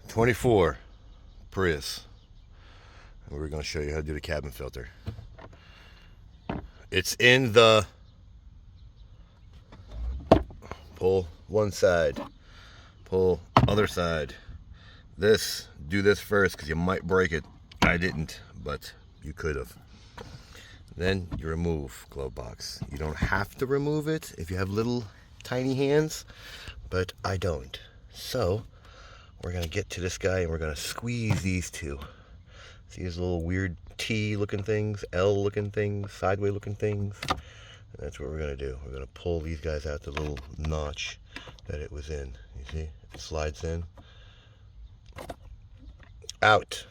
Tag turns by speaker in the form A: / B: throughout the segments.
A: 24 Prius. And we're going to show you how to do the cabin filter. It's in the pull one side, pull other side. Do this first because you might break it. I didn't, but you could have. Then you remove glove box. You don't have to remove it if you have little tiny hands, but I don't. So we're gonna get to this guy and we're gonna squeeze these two. See these little weird T looking things, L looking things, sideways looking things? And that's what we're gonna do. We're gonna pull these guys out the little notch that it was in. You see, it slides in. Out.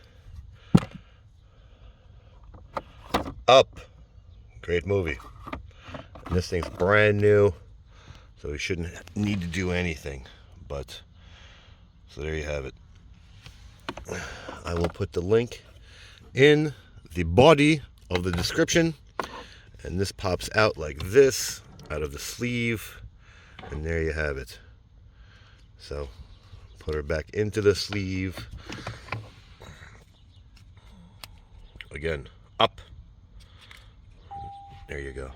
A: Up. Great movie. And this thing's brand new, so we shouldn't need to do anything. But, so there you have it. I will put the link in the body of the description. And this pops out like this, out of the sleeve. And there you have it. So, put her back into the sleeve. Again, up. There you go.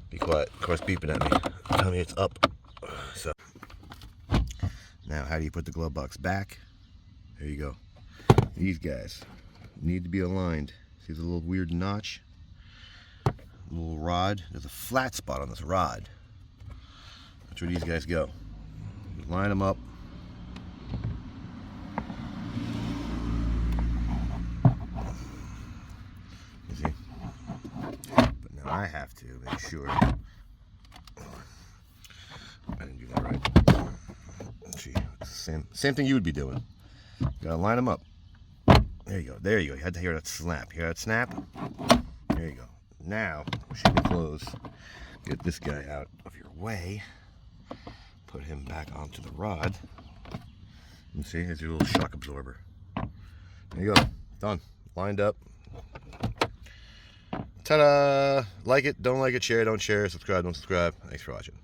A: Be quiet. Of course, beeping at me. Tell me it's up. So, now how do you put the glove box back? There you go. These guys need to be aligned. See the little weird notch? Little rod. There's a flat spot on this rod. That's where these guys go. Line them up. You see? But now I have to make sure I didn't do that right. Let's see. Same thing you would be doing. You gotta line them up. There you go. There you go. You had to hear that snap. Hear that snap? There you go. Now, we should close. Get this guy out of your way. Put him back onto the rod. You see, here's your little shock absorber. There you go. Done. Lined up. Ta-da! Like it, don't like it, share, don't share, subscribe, don't subscribe. Thanks for watching.